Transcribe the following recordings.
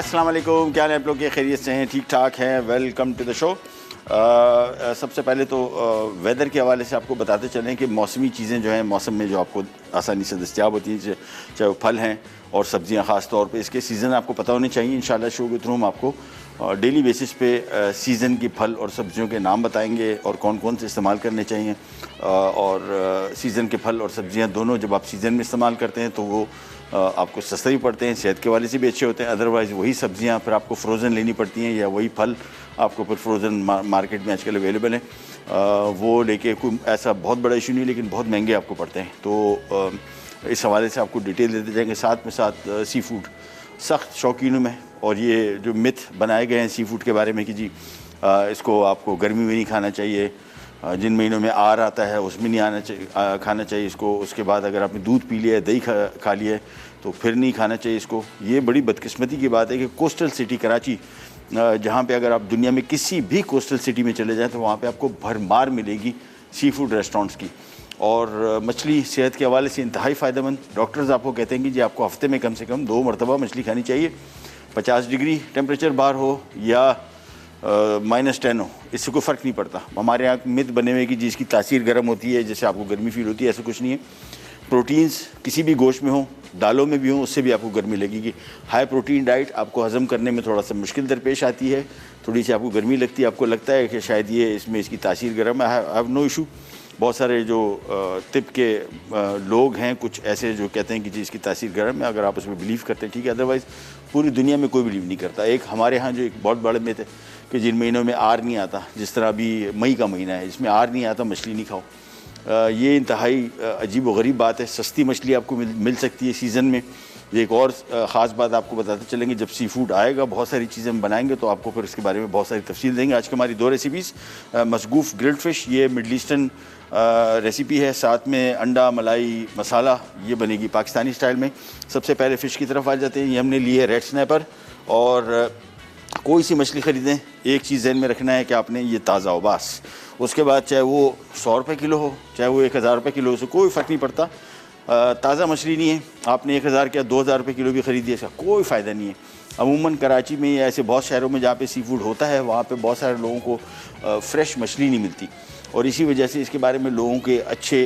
अस्सलाम वालेकुम, क्या हाल है आप लोग के? खैरियत से हैं, ठीक ठाक हैं? Welcome to the show. सबसे पहले तो वेदर के हवाले से आपको बताते चलें कि मौसमी चीज़ें जो हैं मौसम में जो आपको आसानी से दस्तियाब होती हैं, चाहे वो फल हैं और सब्जियां, ख़ास तौर पे इसके सीज़न आपको पता होने चाहिए। इंशाल्लाह शो के थ्रू हम आपको डेली बेसिस पे सीज़न की फल और सब्जियों के नाम बताएंगे और कौन कौन से इस्तेमाल करने चाहिए। और सीज़न के फल और सब्जियां दोनों जब आप सीज़न में इस्तेमाल करते हैं तो वो आपको सस्ते भी पड़ते हैं, सेहत के वाले से भी अच्छे होते हैं। अदरवाइज़ वही सब्जियां फिर आपको फ्रोज़न लेनी पड़ती हैं या वही फल आपको फिर फ्रोज़न मार्केट में आजकल अवेलेबल हैं, वो लेके कोई ऐसा बहुत बड़ा इशू नहीं, लेकिन बहुत महंगे आपको पड़ते हैं। तो इस हवाले से आपको डिटेल देते जाएंगे। साथ में साथ सी फूड सख्त शौकीनों में, और ये जो मिथ बनाए गए हैं सी फूड के बारे में कि जी इसको आपको गर्मी में नहीं खाना चाहिए, जिन महीनों में आर आता है उसमें नहीं आना चाहिए, खाना चाहिए इसको। उसके बाद अगर आपने दूध पी लिया है, दही खा लिया है तो फिर नहीं खाना चाहिए इसको। ये बड़ी बदकिस्मती की बात है कि कोस्टल सिटी कराची, जहाँ पे अगर आप दुनिया में किसी भी कोस्टल सिटी में चले जाएं तो वहाँ पे आपको भरमार मिलेगी सी फूड रेस्टोरेंट्स की। और मछली सेहत के हवाले से इंतहाई फ़ायदेमंद। डॉक्टर्स आपको कहते हैं कि जी आपको हफ्ते में कम से कम 2 मरतबा मछली खानी चाहिए। 50 डिग्री टेम्परेचर बाहर हो या -10 हो, इससे कोई फ़र्क नहीं पड़ता। हमारे यहाँ मिथ बने हुए कि जी इसकी तासीर गर्म होती है, जैसे आपको गर्मी फील होती है, ऐसा कुछ नहीं है। प्रोटीन्स किसी भी गोश्त में हो, दालों में भी हो, उससे भी आपको गर्मी लगेगी। हाई प्रोटीन डाइट आपको हज़म करने में थोड़ा सा मुश्किल दरपेश आती है, थोड़ी सी आपको गर्मी लगती है, आपको लगता है कि शायद ये इसमें इसकी तासीर गर्म है। I have no issue. बहुत सारे जो तिब के लोग हैं कुछ ऐसे जो कहते हैं कि जी इसकी तासीर गर्म है, अगर आप उसमें बिलीव करते हैं ठीक है, अदरवाइज़ पूरी दुनिया में कोई बिलीव नहीं करता। एक हमारे यहाँ जो एक बहुत बड़े मिथ है कि जिन महीनों में आर नहीं आता, जिस तरह अभी मई का महीना है इसमें आर नहीं आता, मछली नहीं खाओ। ये इंतहाई अजीब व गरीब बात है। सस्ती मछली आपको मिल सकती है सीज़न में। एक और ख़ास बात आपको बताते चलेंगे, जब सी फूड आएगा बहुत सारी चीज़ें हम बनाएंगे तो आपको फिर इसके बारे में बहुत सारी तफसील देंगे। आज की हमारी 2 रेसिपीज़, मसगूफ़ ग्रिल्ड फ़िश, ये मिडल ईस्टर्न रेसिपी है, साथ में अंडा मलाई मसाला, ये बनेगी पाकिस्तानी स्टाइल में। सबसे पहले फ़िश की तरफ आ जाते हैं। ये हमने ली है रेड स्नैपर। और कोई सी मछली ख़रीदें, एक चीज़ ज़हन में रखना है कि आपने ये ताज़ा हो बस। उसके बाद चाहे वो 100 रुपये किलो हो, चाहे वो 1000 रुपये किलो हो, से कोई फ़र्क नहीं पड़ता। ताज़ा मछली नहीं है, आपने 1000 क्या 2000 रुपये किलो भी ख़रीदी है, इसका कोई फ़ायदा नहीं है। अमूमन कराची में या ऐसे बहुत शहरों में जहाँ पे सी फूड होता है, वहाँ पे बहुत सारे लोगों को फ़्रेश मछली नहीं मिलती, और इसी वजह से इसके बारे में लोगों के अच्छे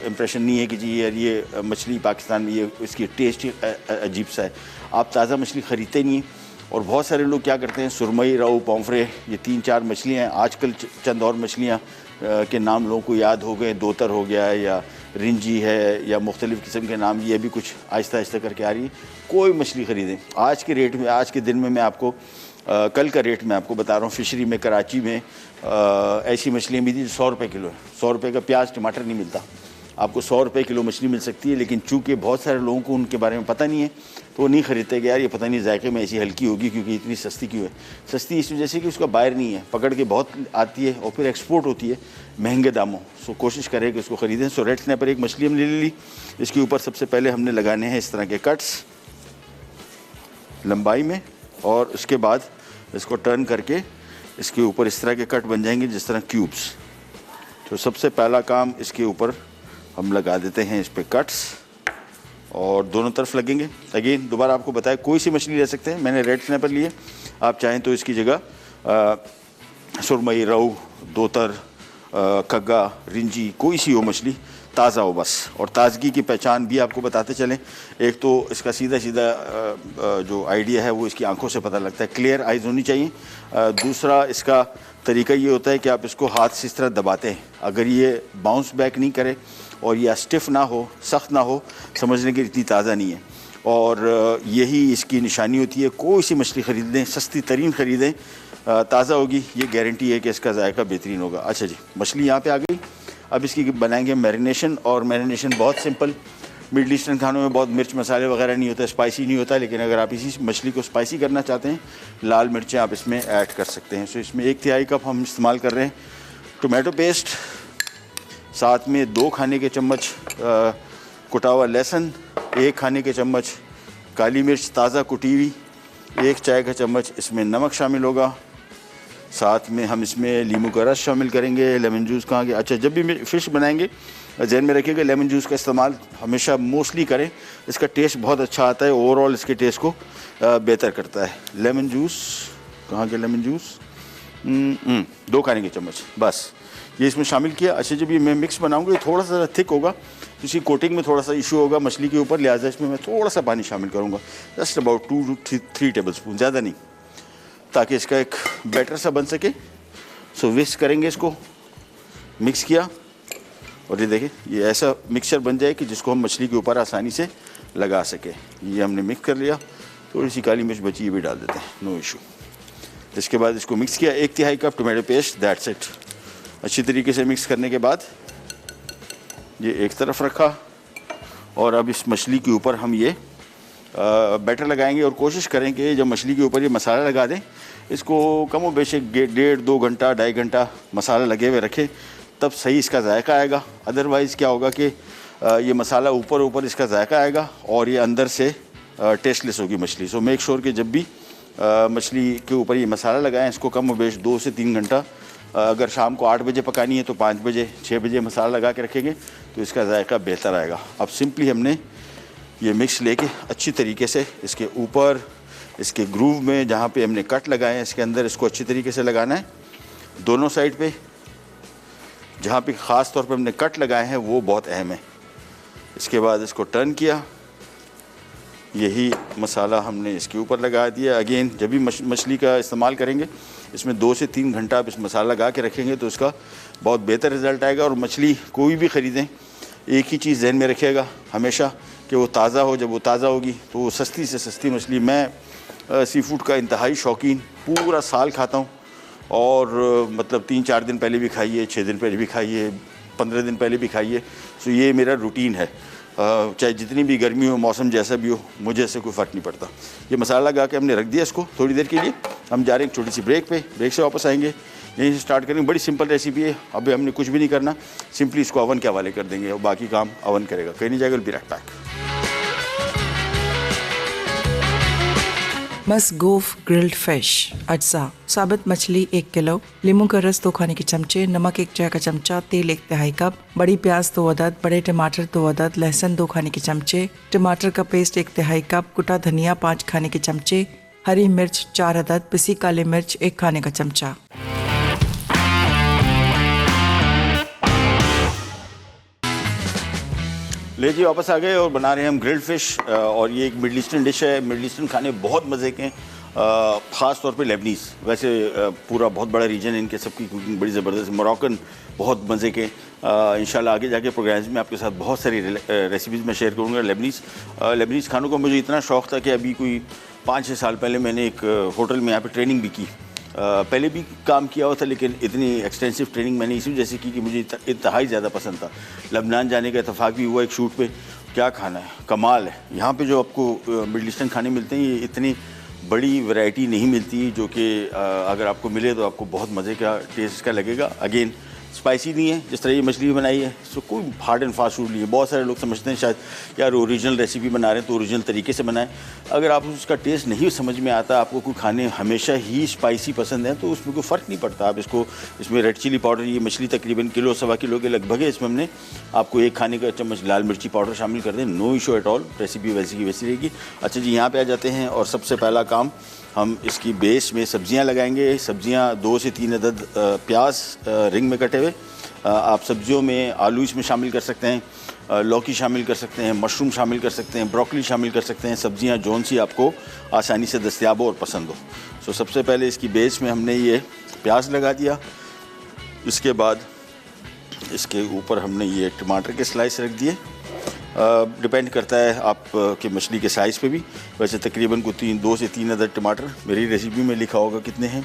इम्प्रेशन नहीं है कि जी यार ये मछली पाकिस्तान में ये इसकी टेस्ट अजीब सा है। आप ताज़ा मछली ख़रीदते नहीं हैं। और बहुत सारे लोग क्या करते हैं, सुरमई, रोहू, पॉम्फ्रे, ये 3-4 मछलियाँ हैं। आजकल चंद और मछलियाँ के नाम लोगों को याद हो गए, दोतर हो गया है या रिंजी है या मुख्तलिफ़ किस्म के नाम, ये भी कुछ आहिस्ता आहिस्ता करके आ रही है। कोई मछली ख़रीदें आज के रेट में, आज के दिन में मैं आपको कल का रेट मैं आपको बता रहा हूँ। फ़िशरी में कराची में ऐसी मछलियाँ मिलती 100 रुपये किलो है। 100 रुपये का प्याज टमाटर नहीं मिलता, आपको 100 रुपये किलो मछली मिल सकती है। लेकिन चूँकि बहुत सारे लोगों को उनके बारे में पता नहीं है तो वो नहीं ख़रीदते कि यार ये पता नहीं जायके में ऐसी हल्की होगी, क्योंकि इतनी सस्ती क्यों है। सस्ती इस वजह से कि उसका बायर नहीं है, पकड़ के बहुत आती है और फिर एक्सपोर्ट होती है महंगे दामों। सो कोशिश करें कि उसको ख़रीदें। सो रेड स्नैपर एक मछली हमने ले ली। इसके ऊपर सबसे पहले हमने लगाने हैं इस तरह के कट्स लंबाई में, और उसके बाद इसको टर्न करके इसके ऊपर इस तरह के कट बन जाएंगे जिस तरह क्यूब्स। तो सबसे पहला काम इसके ऊपर हम लगा देते हैं इस पर कट्स, और दोनों तरफ लगेंगे। अगेन दोबारा आपको बताया कोई सी मछली ले सकते हैं, मैंने रेड स्नैपर लिए। आप चाहें तो इसकी जगह सुरमई, रोहू, दोतर, कग्गा, रिंजी, कोई सी हो मछली, ताज़ा हो बस। और ताज़गी की पहचान भी आपको बताते चलें। एक तो इसका सीधा सीधा जो आइडिया है वो इसकी आंखों से पता लगता है, क्लियर आइज़ होनी चाहिए। दूसरा इसका तरीका ये होता है कि आप इसको हाथ से इस तरह दबाते हैं, अगर ये बाउंस बैक नहीं करे और या स्टिफ़ ना हो, सख्त ना हो, समझने की इतनी ताज़ा नहीं है। और यही इसकी निशानी होती है। कोई सी मछली ख़रीदें, सस्ती तरीन ख़रीदें, ताज़ा होगी, ये गारंटी है कि इसका जायका बेहतरीन होगा। अच्छा जी, मछली यहाँ पे आ गई। अब इसकी बनाएंगे मैरिनेशन, और मैरिनेशन बहुत सिंपल। मिडल ईस्टर्न खानों में बहुत मिर्च मसाले वगैरह नहीं होता, स्पाइसी नहीं होता, लेकिन अगर आप इसी मछली को स्पाइसी करना चाहते हैं, लाल मिर्चें आप इसमें ऐड कर सकते हैं। सो इसमें 1 तिहाई कप हम इस्तेमाल कर रहे हैं टोमेटो पेस्ट, साथ में 2 खाने के चम्मच कुटा हुआ लहसुन, 1 खाने के चम्मच काली मिर्च ताज़ा कुटी हुई, 1 चाय का चम्मच इसमें नमक शामिल होगा, साथ में हम इसमें लीमू का रस शामिल करेंगे, लेमन जूस कहाँ गया, अच्छा जब भी फ़िश बनाएंगे जहन में रखिएगा लेमन जूस का इस्तेमाल हमेशा मोस्टली करें, इसका टेस्ट बहुत अच्छा आता है, ओवरऑल इसके टेस्ट को बेहतर करता है। लेमन जूस कहाँ गया, लेमन जूस 2 खाने के चम्मच बस ये इसमें शामिल किया। अच्छा जब ये मैं मिक्स बनाऊंगा ये थोड़ा सा थिक होगा, इसकी कोटिंग में थोड़ा सा इशू होगा मछली के ऊपर, लिहाजा इसमें मैं थोड़ा सा पानी शामिल करूँगा, just about 2 to 3 table spoon, ज़्यादा नहीं, ताकि इसका एक बैटर सा बन सके। सो विस्क करेंगे, इसको मिक्स किया और ये देखिए ये ऐसा मिक्सचर बन जाए कि जिसको हम मछली के ऊपर आसानी से लगा सके। ये हमने मिक्स कर लिया, थोड़ी सी काली मिर्च बची ये भी डाल देते हैं, नो इशू। इसके बाद इसको मिक्स किया, 1 तिहाई cup tomato paste, that's it. अच्छी तरीके से मिक्स करने के बाद ये एक तरफ रखा और अब इस मछली के ऊपर हम ये बैटर लगाएंगे और कोशिश करेंगे जब मछली के ऊपर ये मसाला लगा दें इसको कम बेश 1.5-2 घंटा 2.5 घंटा मसाला लगे हुए रखें, तब सही इसका जायका आएगा। अदरवाइज़ क्या होगा कि ये मसाला ऊपर इसका जायका आएगा और ये अंदर से टेस्टलेस होगी मछली। सो मेक श्योर कि जब भी मछली के ऊपर ये मसाला लगाएं इसको कम बेश 2 से 3 घंटा, अगर शाम को 8 बजे पकानी है तो 5 बजे 6 बजे मसाला लगा के रखेंगे तो इसका जायका बेहतर आएगा। अब सिंपली हमने ये मिक्स लेके अच्छी तरीके से इसके ऊपर इसके ग्रूव में जहाँ पे हमने कट लगाए हैं इसके अंदर इसको अच्छी तरीके से लगाना है, दोनों साइड पे जहाँ पे ख़ास तौर पे हमने कट लगाए हैं वो बहुत अहम है। इसके बाद इसको टर्न किया, यही मसाला हमने इसके ऊपर लगा दिया। अगेन जब भी मछली का इस्तेमाल करेंगे इसमें 2 से 3 घंटा आप इस मसाला लगा के रखेंगे तो इसका बहुत बेहतर रिज़ल्ट आएगा। और मछली कोई भी ख़रीदें एक ही चीज़ ज़हन में रखिएगा हमेशा कि वो ताज़ा हो, जब वो ताज़ा होगी तो वो सस्ती से सस्ती मछली। मैं सी फूड का इंतहाई शौकीन, पूरा साल खाता हूँ और मतलब 3-4 दिन पहले भी खाइए, 6 दिन पहले भी खाइए, 15 दिन पहले भी खाइए। सो ये मेरा रूटीन है, चाहे जितनी भी गर्मी हो, मौसम जैसा भी हो, मुझे इससे कोई फ़र्क नहीं पड़ता। ये मसाला लगा के हमने रख दिया इसको थोड़ी देर के लिए। हम जा रहे हैं एक छोटी सी ब्रेक पे, ब्रेक से वापस आएंगे, यहीं से स्टार्ट करेंगे। बड़ी सिंपल रेसिपी है, अभी हमने कुछ भी नहीं करना, सिंपली इसको अवन के हवाले कर देंगे और बाकी काम अवन करेगा, कहीं नहीं जाएगा। Will be right back. Masgouf grilled fish अज्जा, साबित मछली 1 किलो, नींबू का रस 2 खाने के चमचे, नमक 1 चाय का चमचा, तेल 1 तिहाई कप, बड़ी प्याज 2 अदद, बड़े टमाटर 2 अदद, लहसुन 2 खाने के चमचे, टमाटर का पेस्ट 1 तिहाई कप, कुटा धनिया 5 खाने के चमचे, हरी मिर्च 4 अदद, पिसी काली मिर्च 1 खाने का चमचा। ले जी वापस आ गए और बना रहे हैं हम ग्रिल्ड फिश। और ये एक मिडल ईस्टर्न डिश है। मिडल ईस्टर्न खाने बहुत मज़े के हैं, ख़ास तौर पे लेबनीज़, वैसे पूरा बहुत बड़ा रीजन है, इनके सबकी कुकिंग बड़ी ज़बरदस्त। मोरक्कन बहुत मज़े के। इंशाल्लाह आगे जाके प्रोग्राम्स में आपके साथ बहुत सारी रेसिपीज़ मैं शेयर करूँगा। लेबनीज़ खानों का मुझे इतना शौक़ था कि अभी कोई 5-6 साल पहले मैंने एक होटल में यहाँ पर ट्रेनिंग भी की। पहले भी काम किया हुआ था लेकिन इतनी एक्सटेंसिव ट्रेनिंग मैंने इसी वजह से की कि मुझे इंतहाई ज़्यादा पसंद था। लबनान जाने का इत्तेफाक भी हुआ एक शूट पे। क्या खाना है, कमाल है। यहाँ पे जो आपको मिडल ईस्टर्न खाने मिलते हैं ये इतनी बड़ी वैरायटी नहीं मिलती, जो कि अगर आपको मिले तो आपको बहुत मज़े का टेस्ट इसका लगेगा। अगेन स्पाइसी नहीं है जिस तरह ये मछली बनाई है, सो कोई हार्ड एंड फास्ट फूड नहीं है। बहुत सारे लोग समझते हैं शायद यार ओरिजिनल रेसिपी बना रहे हैं तो ओरिजिनल तरीके से बनाएं। अगर आप उसका टेस्ट नहीं समझ में आता, आपको कोई खाने हमेशा ही स्पाइसी पसंद है तो उसमें कोई फ़र्क नहीं पड़ता। आप इसको इसमें रेड चिली पाउडर, ये मछली तकरीबन किलो 1.25 किलो के लगभग है, इसमें हमने आपको 1 खाने का चम्मच लाल मिर्ची पाउडर शामिल कर दें, no issue at all, recipe वैसी की वैसी रहेगी। अच्छा जी, यहाँ पर आ जाते हैं और सबसे पहला काम हम इसकी बेस में सब्जियां लगाएंगे। सब्जियां 2 से 3 अदद प्याज रिंग में कटे हुए। आप सब्जियों में आलू इसमें शामिल कर सकते हैं, लौकी शामिल कर सकते हैं, मशरूम शामिल कर सकते हैं, ब्रोकली शामिल कर सकते हैं। सब्जियां जौन सी आपको आसानी से दस्तयाब हो और पसंद हो। सो सबसे पहले इसकी बेस में हमने ये प्याज लगा दिया। इसके बाद इसके ऊपर हमने ये टमाटर के स्लाइस रख दिए। डिपेंड करता है आप के मछली के साइज़ पे भी। वैसे तकरीबन को 2 से 3 अदद टमाटर, मेरी रेसिपी में लिखा होगा कितने हैं,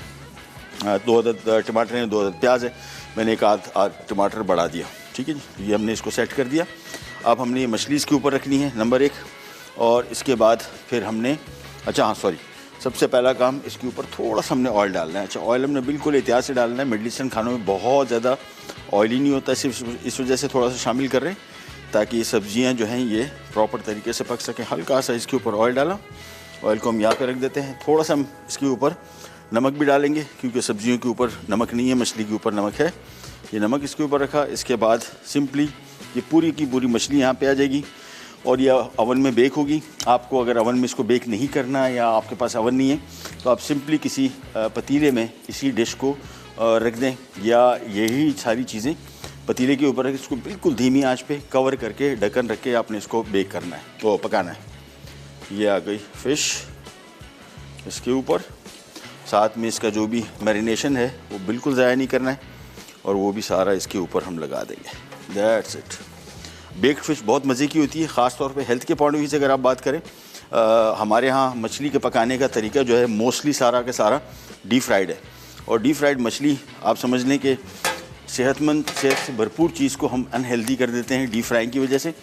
2 अदद टमाटर हैं, 2 अदद प्याज है, मैंने एक आध टमाटर बढ़ा दिया। ठीक है जी, ये हमने इसको सेट कर दिया। अब हमने ये मछली इसके ऊपर रखनी है नंबर 1, और इसके बाद फिर हमने सबसे पहला काम इसके ऊपर थोड़ा सा हमने ऑयल डालना है। अच्छा, ऑयल हमने बिल्कुल एहतियात से डालना है। मिडल ईस्टर्न खानों में बहुत ज़्यादा ऑयली नहीं होता, सिर्फ इस वजह से थोड़ा सा शामिल कर रहे हैं ताकि ये सब्जियां जो हैं ये प्रॉपर तरीके से पक सकें। हल्का सा इसके ऊपर ऑयल डाला, ऑयल को हम यहाँ पे रख देते हैं। थोड़ा सा हम इसके ऊपर नमक भी डालेंगे क्योंकि सब्जियों के ऊपर नमक नहीं है, मछली के ऊपर नमक है। ये नमक इसके ऊपर रखा। इसके बाद सिंपली ये पूरी की पूरी मछली यहाँ पे आ जाएगी और ये ओवन में बेक होगी। आपको अगर ओवन में इसको बेक नहीं करना है या आपके पास ओवन नहीं है तो आप सिंपली किसी पतीले में इसी डिश को रख दें, या यही सारी चीज़ें पतीले के ऊपर रख इसको बिल्कुल धीमी आंच पे कवर करके ढक्कन रख के आपने इसको बेक करना है, वो पकाना है। ये आ गई फ़िश इसके ऊपर, साथ में इसका जो भी मैरिनेशन है वो बिल्कुल ज़ाया नहीं करना है और वो भी सारा इसके ऊपर हम लगा देंगे। That's it. बेक्ड फ़िश बहुत मज़े की होती है, ख़ास तौर पे हेल्थ के पॉइंट ऑफ व्यू से अगर आप बात करें। हमारे यहाँ मछली के पकाने का तरीका जो है मोस्टली सारा का सारा डीप फ्राइड है, और डीप फ्राइड मछली आप समझ लें कि सेहतमंद, सेहत से भरपूर चीज़ को हम अनहेल्दी कर देते हैं डीप फ्राइंग की वजह से।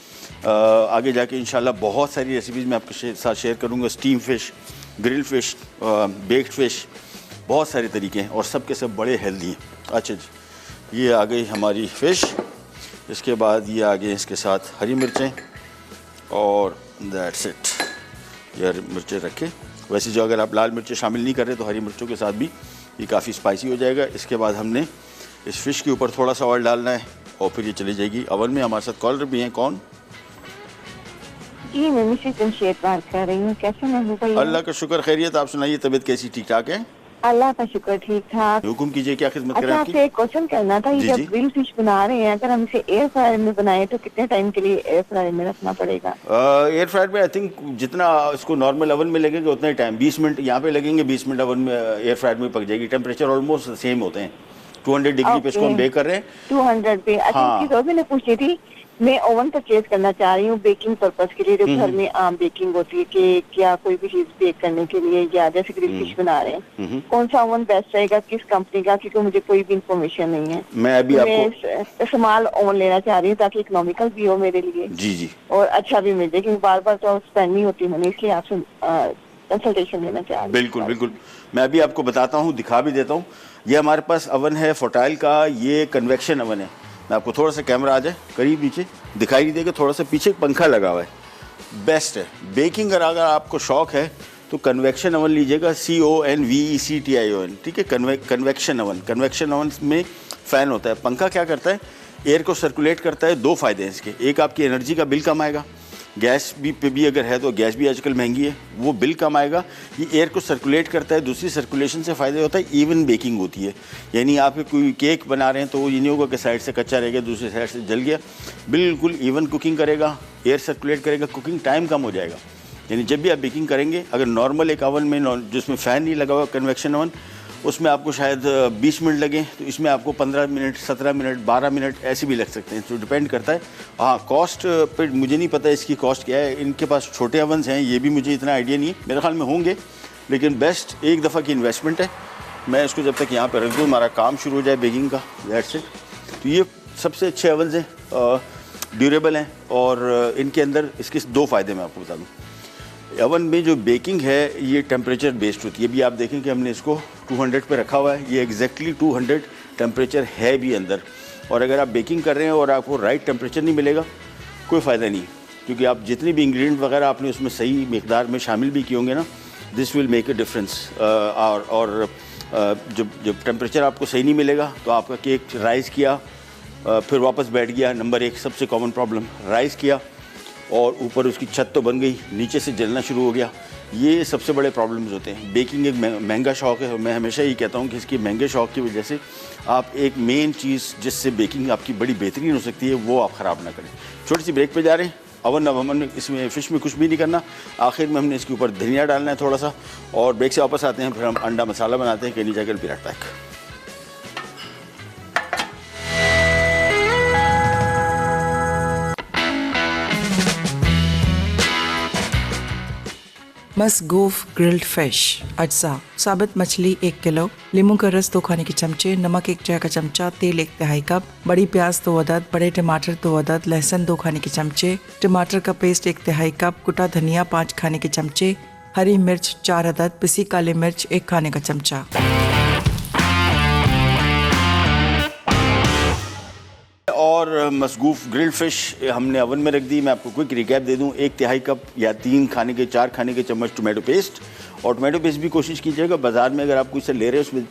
आगे जाके इंशाल्लाह बहुत सारी रेसिपीज़ मैं आपके साथ शेयर करूँगा। Steam fish, grill fish, baked fish, बहुत सारे तरीके हैं और सब के सब बड़े हेल्दी हैं। अच्छा जी, ये आ गई हमारी फ़िश। इसके बाद ये आ गए इसके साथ हरी मिर्चें और दैट्स इट। ये हरी मिर्चें रखें। वैसे जो अगर आप लाल मिर्चें शामिल नहीं कर रहे तो हरी मिर्चों के साथ भी ये काफ़ी स्पाइसी हो जाएगा। इसके बाद हमने इस फ़िश के ऊपर थोड़ा सा ऑयल डालना है और फिर ये चली जाएगी ओवन में। हमारे साथ कॉलर भी हैं। कौन? जी, मैं मिसेस जमशेद बात कर रही हूँ। कैसे हैं भैया? अल्लाह का शुक्र, खैरियत। आप सुनाइए, तबीयत कैसी? ठीक ठाक है? अल्लाह का शुक्र, ठीक ठाक। हुक्म कीजिए, क्या खिदमत करें अच्छा, आपकी? आपसे एक क्वेश्चन करना था। ये जी, जब जी। ग्रिल फिश बना रहे हैं, अगर हम इसे एयर फ्रायर में बनाए तो कितने टाइम के लिए एयर फ्रायर में रखना पड़ेगा? एयर फ्रायर में आई थिंक जितना इसको नॉर्मल ओवन में लगेगा उतना ही टाइम, 20 मिनट यहाँ पे लगेंगे, 20 मिनट ओवन में एयर फ्रायर में पक जाएगी। टेम्परेचर ऑलमोस्ट सेम होते हैं, 200 डिग्री पे इसको हम बेक कर रहे हैं। 200 पे। अच्छा, हाँ। एक चीज और मैंने पूछनी थी। मैं ओवन परचेज करना चाह रही हूँ बेकिंग पर्पस के लिए, जो घर में आम बेकिंग होती है कि क्या कोई भी चीज बेक करने के लिए, या जैसे ग्रिल फिश बना रहे हैं, कौन सा ओवन बेस्ट रहेगा, किस कंपनी का? क्योंकि मुझे कोई भी इंफॉर्मेशन नहीं है। मैं अभी आपको मैं स्मॉल ओवन लेना चाह रही हूँ ताकि इकोनॉमिकल भी हो मेरे लिए जी और अच्छा भी मिल जाए, क्योंकि बार बार तो स्पेंड नहीं होती मैंने, इसलिए आपसे कंसल्टेशन लेना चाह रही हूँ। बिल्कुल बिल्कुल, मैं अभी आपको बताता हूँ, दिखा भी देता हूँ। ये हमारे पास ओवन है फोटाइल का, ये कन्वेक्शन ओवन है। मैं आपको थोड़ा सा कैमरा आ जाए करीब, नीचे दिखाई नहीं देगा, थोड़ा सा पीछे एक पंखा लगा हुआ है। बेस्ट है बेकिंग अगर आपको शौक है तो कन्वेक्शन ओवन लीजिएगा, CONVECTION, ठीक है। कन्वेक्शन ओवन में फ़ैन होता है, पंखा क्या करता है, एयर को सर्कुलेट करता है। दो फ़ायदे हैं इसके, एक आपकी एनर्जी का बिल कम आएगा, गैस पे भी अगर है तो गैस भी आजकल महंगी है, वो बिल कम आएगा। ये एयर को सर्कुलेट करता है। दूसरी सर्कुलेशन से फ़ायदा होता है, इवन बेकिंग होती है। यानी आप कोई केक बना रहे हैं तो वो ये नहीं होगा कि साइड से कच्चा रह गया, दूसरी साइड से जल गया। बिल्कुल इवन कुकिंग करेगा, एयर सर्कुलेट करेगा, कुकिंग टाइम कम हो जाएगा। यानी जब भी आप बेकिंग करेंगे, अगर नॉर्मल एक ओवन में जिसमें फ़ैन नहीं लगा हुआ कन्वेक्शन ओवन, उसमें आपको शायद 20 मिनट लगे, तो इसमें आपको 15 मिनट, 17 मिनट, 12 मिनट ऐसे भी लग सकते हैं, तो डिपेंड करता है। हाँ, कॉस्ट पे मुझे नहीं पता इसकी कॉस्ट क्या है। इनके पास छोटे ओवन्स हैं, ये भी मुझे इतना आइडिया नहीं है, मेरे ख्याल में होंगे, लेकिन बेस्ट एक दफ़ा की इन्वेस्टमेंट है। मैं इसको जब तक यहाँ पर रख दूँ, हमारा काम शुरू हो जाए बेकिंग का, दैट्स इट। तो ये सबसे अच्छे ओवन्स हैं, ड्यूरेबल हैं, और इनके अंदर इसके दो फ़ायदे मैं आपको बता दूँ। ओवन में जो बेकिंग है ये टेम्परेचर बेस्ड होती है। अभी आप देखें कि हमने इसको 200 पे रखा हुआ है, ये एग्जैक्टली 200 टेम्परेचर है भी अंदर। और अगर आप बेकिंग कर रहे हैं और आपको राइट टेम्परेचर नहीं मिलेगा, कोई फ़ायदा नहीं, क्योंकि आप जितनी भी इंग्रेडिएंट वगैरह आपने उसमें सही मिकदार में शामिल भी किए होंगे ना, this will make a difference. और जब टेम्परेचर आपको सही नहीं मिलेगा तो आपका केक राइज़ किया, फिर वापस बैठ गया। नंबर 1 सबसे कॉमन प्रॉब्लम, राइज़ किया और ऊपर उसकी छत तो बन गई, नीचे से जलना शुरू हो गया। ये सबसे बड़े प्रॉब्लम्स होते हैं। बेकिंग एक महंगा शौक़ है। मैं हमेशा ये कहता हूँ कि इसकी महंगे शौक़ की वजह से आप एक मेन चीज़ जिससे बेकिंग आपकी बड़ी बेहतरीन हो सकती है वो आप ख़राब ना करें। छोटी सी ब्रेक पे जा रहे हैं। ओवन में इसमें फ़िश में कुछ भी नहीं करना, आखिर में हमने इसके ऊपर धनिया डालना है थोड़ा सा, और ब्रेक से वापस आते हैं, फिर हम अंडा मसाला बनाते हैं। कैनी जाकर विराट पैक। मसगूफ ग्रिल्ड फिश अज्जा, साबित मछली 1 किलो, नींबू का रस 2 खाने के चमचे, नमक 1 चाय का चमचा, तेल 1 तिहाई कप, बड़ी प्याज 2 अदद, बड़े टमाटर 2 अदद, लहसुन 2 खाने के चमचे, टमाटर का पेस्ट 1 तिहाई कप, कुटा धनिया 5 खाने के चमचे, हरी मिर्च 4 अदद, पिसी काली मिर्च 1 खाने का चमचा। और मसगूफ ग्रिल्ड फिश हमने ओवन में रख दी। मैं आपको क्विक रिकैप दे दूं, 1 तिहाई कप या 3 खाने के 4 खाने के चम्मच टोमेटो पेस्ट और टोमेटो पेस्ट भी कोशिश कीजिएगा बाज़ार में अगर आप कोई से ले रहे हैं उसमें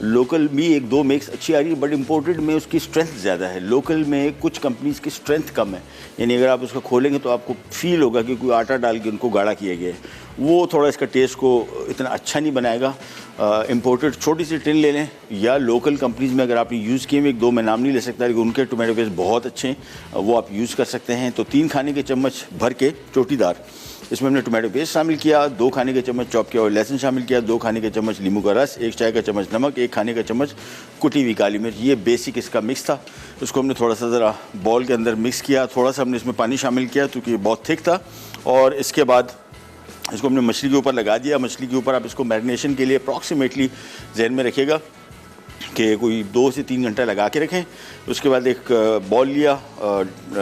लोकल भी एक दो मिक्स अच्छी आ रही है, बट इम्पोर्टेड में उसकी स्ट्रेंथ ज़्यादा है। लोकल में कुछ कंपनीज़ की स्ट्रेंथ कम है, यानी अगर आप उसको खोलेंगे तो आपको फील होगा कि कोई आटा डाल के उनको गाढ़ा किया गया है, वो थोड़ा इसका टेस्ट को इतना अच्छा नहीं बनाएगा। इम्पोर्टेड छोटी सी टिन ले लें या लोकल कंपनीज़ में अगर आपने यूज़ किए, एक दो मैं नाम नहीं ले सकता लेकिन उनके टोमेटो पेस्ट बहुत अच्छे हैं, वो आप यूज़ कर सकते हैं। तो 3 खाने के चम्मच भर के चोटीदार इसमें हमने टोमेटो पेस्ट शामिल किया, 2 खाने के चम्मच चॉप किया हुआ लहसुन शामिल किया, 2 खाने के चम्मच नींबू का रस, 1 चाय का चम्मच नमक, 1 खाने का चम्मच कुटी हुई काली मिर्च। ये बेसिक इसका मिक्स था। उसको हमने थोड़ा सा ज़रा बॉल के अंदर मिक्स किया, थोड़ा सा हमने इसमें पानी शामिल किया क्योंकि ये बहुत थिक था, और इसके बाद इसको हमने मछली के ऊपर लगा दिया। मछली के ऊपर आप इसको मैरिनेशन के लिए अप्रॉक्सीमेटली जहन में रखिएगा कि कोई 2 से 3 घंटा लगा के रखें। उसके बाद एक बॉल लिया,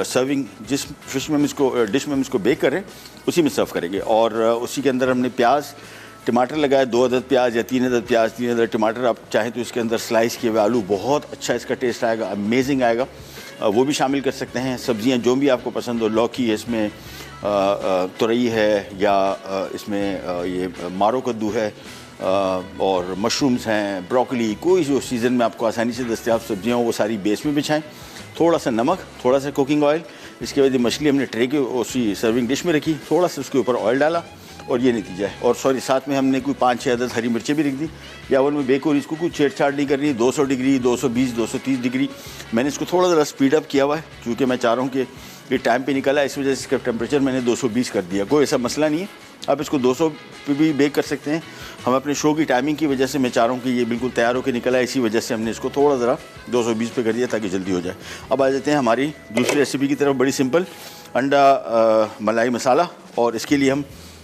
सर्विंग जिस फिश में हम इसको डिश में हम इसको बेक करें उसी में सर्व करेंगे, और उसी के अंदर हमने प्याज टमाटर लगाया, 2 अदद प्याज या 3 अदद प्याज, 3 अदद टमाटर, आप चाहें तो इसके अंदर स्लाइस किए हुए आलू, बहुत अच्छा इसका टेस्ट आएगा, अमेजिंग आएगा, वो भी शामिल कर सकते हैं। सब्जियां जो भी आपको पसंद हो, लौकी है इसमें, तुरई है, या इसमें ये मारो कद्दू है, और मशरूम्स हैं, ब्रोकली, कोई जो सीज़न में आपको आसानी से दस्तयाब सब्जियां हो वो सारी बेस में बिछाएं। थोड़ा सा नमक, थोड़ा सा कुकिंग ऑयल, इसके बाद ये मछली हमने ट्रे के उसी सर्विंग डिश में रखी, थोड़ा सा उसके ऊपर ऑयल डाला, और ये नतीजा है। और सॉरी, साथ में हमने कोई 5-6 अदद हरी मिर्चें भी रख दी। या ओवन में बेक, और इसको कोई छेड़छाड़ नहीं करनी, 200 डिग्री, 220, 230 डिग्री। मैंने इसको थोड़ा ज़रा स्पीड अप किया हुआ है क्योंकि मैं चाह रहा हूँ कि ये टाइम पे निकला है, इस वजह से इसका टेम्परेचर मैंने 220 कर दिया। कोई ऐसा मसला नहीं है, आप इसको 200 पे भी बेक कर सकते हैं। हम अपने शो की टाइमिंग की वजह से मैं चाह रहा हूँ कि ये बिल्कुल तैयार होकर निकला है, इसी वजह से हमने इसको थोड़ा ज़रा 220 पे कर दिया ताकि जल्दी हो जाए। अब आ जाते हैं हमारी दूसरी रेसिपी की तरफ, बड़ी सिंपल अंडा मलाई मसाला। और इसके लिए हम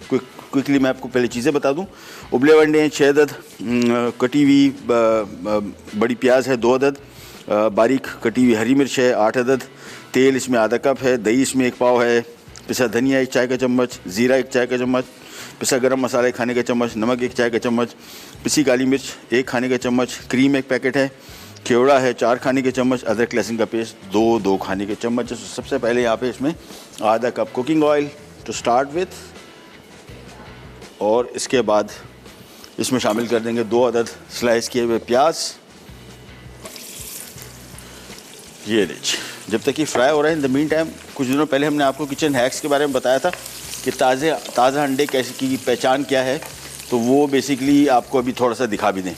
क्विकली मैं आपको पहले चीज़ें बता दूं। उबले हुए अंडे हैं 6 अदद, कटी हुई बड़ी प्याज है 2 अदद, बारीक कटी हुई हरी मिर्च है 8 अदद, तेल इसमें आधा कप है, दही इसमें 1 पाव है, पिसा धनिया 1 चाय का चम्मच, ज़ीरा 1 चाय का चम्मच, पिसा गरम मसाला 1 खाने का चम्मच, नमक 1 चाय का चम्मच, पिसी काली मिर्च 1 खाने का चम्मच, क्रीम 1 पैकेट है, केवड़ा है 4 खाने के चम्मच, अदरक लहसुन का पेस्ट 2 खाने के चम्मच। सबसे पहले यहाँ पे इसमें आधा cup cooking oil to start with, और इसके बाद इसमें शामिल कर देंगे 2 अदद स्लाइस किए हुए प्याज। ये लीजिए, जब तक ये फ्राई हो रहा है, इन द मीन टाइम कुछ दिनों पहले हमने आपको किचन हैक्स के बारे में बताया था कि ताज़ा अंडे कैसे की पहचान क्या है, तो वो बेसिकली आपको अभी थोड़ा सा दिखा भी दें।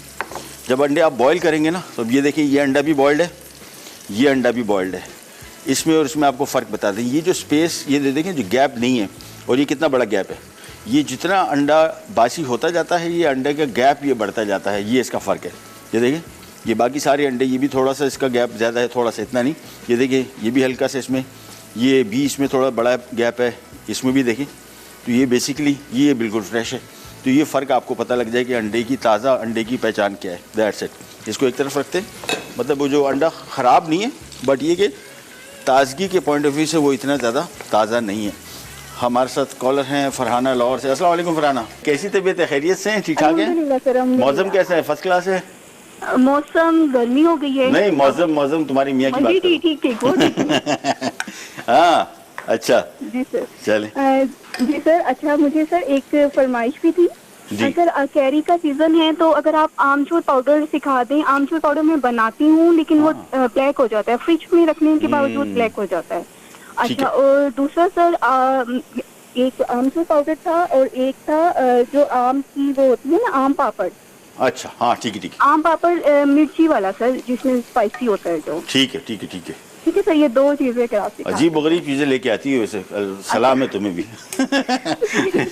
जब अंडे आप बॉईल करेंगे ना, तो ये देखिए, ये अंडा भी बॉइल्ड है, ये अंडा भी बॉइल्ड है, इसमें और इसमें आपको फ़र्क बता दें। ये जो स्पेस, ये दे देखें जो गैप नहीं है, और ये कितना बड़ा गैप है। ये जितना अंडा बासी होता जाता है, ये अंडे का गैप ये बढ़ता जाता है, ये इसका फ़र्क है। ये देखिए, ये बाकी सारे अंडे, ये भी थोड़ा सा इसका गैप ज़्यादा है, थोड़ा सा, इतना नहीं। ये देखिए, ये भी हल्का सा इसमें, ये भी इसमें थोड़ा बड़ा गैप है, इसमें भी देखिए। तो ये बेसिकली ये बिल्कुल फ्रेश है। तो ये फ़र्क आपको पता लग जाए कि अंडे की, ताज़ा अंडे की पहचान क्या है। That's it. इसको एक तरफ रखते हैं, मतलब वो जो अंडा ख़राब नहीं है, बट ये कि ताज़गी के पॉइंट ऑफ व्यू से वो इतना ज़्यादा ताज़ा नहीं है। हमारे साथ कॉलर हैं फरहाना लाहौर से। अस्सलाम वालेकुम फरहाना, कैसी तबीयत है? खैरियत से हैं? ठीक ठाक है? मौसम कैसा है? फर्स्ट क्लास है? मौसम गर्मी हो गई है। नहीं, मौसम तुम्हारी मियाँ की बात करो। ठीक। हाँ, अच्छा जी सर। चले। जी सर, अच्छा मुझे सर एक फरमाइश भी थी। अगर कैरी का सीजन है तो अगर आप आमचूर पाउडर सिखा दें। आमचूर पाउडर मैं बनाती हूँ लेकिन वो ब्लैक हो जाता है, फ्रिज में रखने के बावजूद ब्लैक हो जाता है। अच्छा, और दूसरा सर, एक आमचूर पाउडर था और एक था जो आम की वो होती है ना, आम पापड़। अच्छा, हाँ ठीक है। आम पापड़ मिर्ची वाला सर, जिसमें स्पाइसी होता है जो। ठीक है सर, ये 2 चीजें करा सकते हैं। अजीब गरीब चीजें लेके आती है वैसे, सलाम है तुम्हें भी।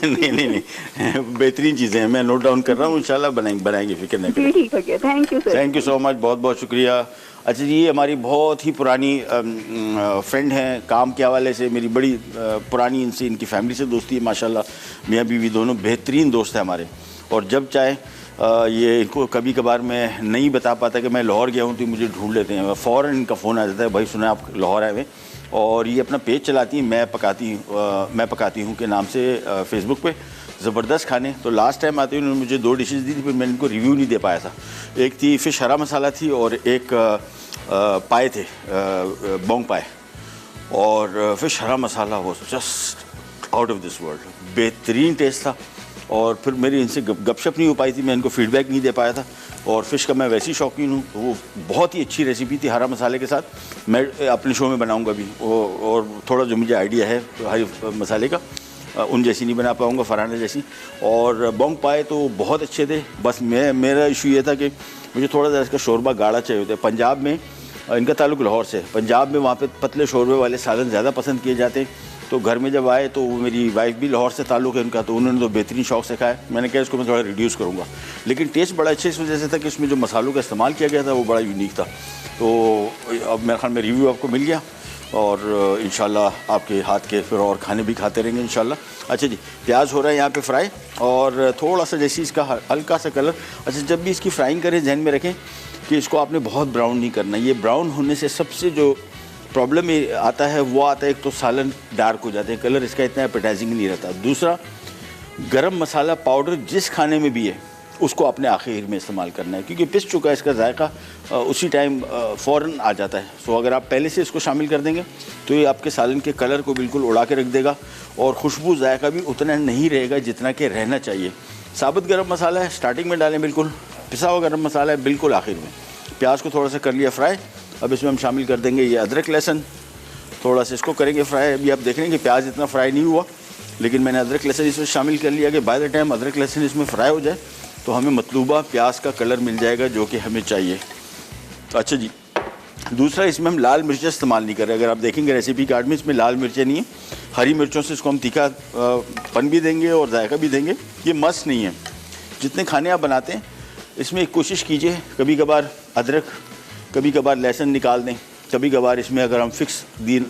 नहीं, बेहतरीन चीजें हैं, मैं नोट डाउन कर रहा हूँ, इंशाल्लाह बनाएंगे, फिक्र नहीं करें। ठीक है, thank you sir. Thank you so much, बहुत बहुत शुक्रिया। अच्छा जी, ये हमारी बहुत ही पुरानी फ्रेंड हैं, काम के हवाले से मेरी बड़ी पुरानी इनकी फैमिली से दोस्ती है माशाल्लाह। मियाँ बीवी दोनों बेहतरीन दोस्त हैं हमारे, और जब चाहे ये इनको कभी कभार मैं नहीं बता पाता कि मैं लाहौर गया हूँ तो मुझे ढूंढ लेते हैं, फ़ौरन इनका फ़ोन आ जाता है, भाई सुना आप लाहौर आए हुए। और ये अपना पेज चलाती हैं, मैं पकाती हूँ के नाम से फेसबुक पे, ज़बरदस्त खाने। तो लास्ट टाइम आते हुए उन्होंने मुझे 2 डिशेज़ दी थी, फिर मैंने इनको रिव्यू नहीं दे पाया था। एक थी फ़िश हरा मसाला थी, और एक पाए थे, बोंग पाए। और फ़िश हरा मसाला वो just out of this world, बेहतरीन टेस्ट था। और फिर मेरी इनसे गपशप नहीं हो पाई थी, मैं इनको फीडबैक नहीं दे पाया था। और फ़िश का मैं वैसे ही शौकीन हूँ, तो वो बहुत ही अच्छी रेसिपी थी हरा मसाले के साथ। मैं अपने शो में बनाऊँगा भी, और थोड़ा जो मुझे आइडिया है हरी मसाले का, उन जैसी नहीं बना पाऊँगा, फराना जैसी। और बोंग पाए तो बहुत अच्छे थे, बस मेरा इशू ये था कि मुझे थोड़ा सा इसका शोरबा गाढ़ा चाहिए होता है। पंजाब में इनका ताल्लुक लाहौर से, पंजाब में वहाँ पे पतले शोरबे वाले सालन ज़्यादा पसंद किए जाते हैं। तो घर में जब आए तो मेरी वाइफ भी लाहौर से ताल्लुक है उनका, तो उन्होंने तो बेहतरीन शौक से खाया। मैंने कहा इसको मैं थोड़ा रिड्यूस करूँगा, लेकिन टेस्ट बड़ा अच्छा इस वजह से था कि इसमें जो मसालों का इस्तेमाल किया गया था वो बड़ा यूनिक था। तो अब मेरे ख्याल में रिव्यू आपको मिल गया, और इंशाल्लाह आपके हाथ के फिर और खाने भी खाते रहेंगे इंशाल्लाह। अच्छा जी, प्याज हो रहा है यहाँ पे फ्राई, और थोड़ा सा जैसे इसका हल्का सा कलर। अच्छा, जब भी इसकी फ्राइंग करें ध्यान में रखें कि इसको आपने बहुत ब्राउन नहीं करना। ये ब्राउन होने से सबसे जो प्रॉब्लम ये आता है वो आता है, एक तो सालन डार्क हो जाते हैं, कलर इसका इतना एपेटाइजिंग नहीं रहता। दूसरा, गरम मसाला पाउडर जिस खाने में भी है उसको आपने आखिर में इस्तेमाल करना है, क्योंकि पिस चुका है इसका जायका उसी टाइम फ़ौरन आ जाता है। सो अगर आप पहले से इसको शामिल कर देंगे तो ये आपके सालन के कलर को बिल्कुल उड़ा के रख देगा, और खुशबू जायका भी उतना नहीं रहेगा जितना कि रहना चाहिए। साबुत गरम मसाला है स्टार्टिंग में डालें, बिल्कुल पिसा हुआ गरम मसाला है बिल्कुल आखिर में। प्याज को थोड़ा सा कर लिया फ्राई, अब इसमें हम शामिल कर देंगे ये अदरक लहसुन, थोड़ा सा इसको करेंगे फ्राई। अभी आप देख रहे हैं कि प्याज इतना फ्राई नहीं हुआ, लेकिन मैंने अदरक लहसुन इसमें शामिल कर लिया कि बाय द टाइम अदरक लहसुन इसमें फ्राई हो जाए तो हमें मतलूबा प्याज का कलर मिल जाएगा जो कि हमें चाहिए। अच्छा जी, दूसरा, इसमें हम लाल मिर्चें इस्तेमाल नहीं कर रहे। अगर आप देखेंगे रेसिपी कार्ड में इसमें लाल मिर्चें नहीं है, हरी मिर्चों से इसको हम तीखा पन भी देंगे और जायका भी देंगे। ये मस्त नहीं है। जितने खाने आप बनाते हैं इसमें एक कोशिश कीजिए, कभी कभार अदरक, कभी कभार लहसुन निकाल दें, कभी कभार इसमें अगर हम फिक्स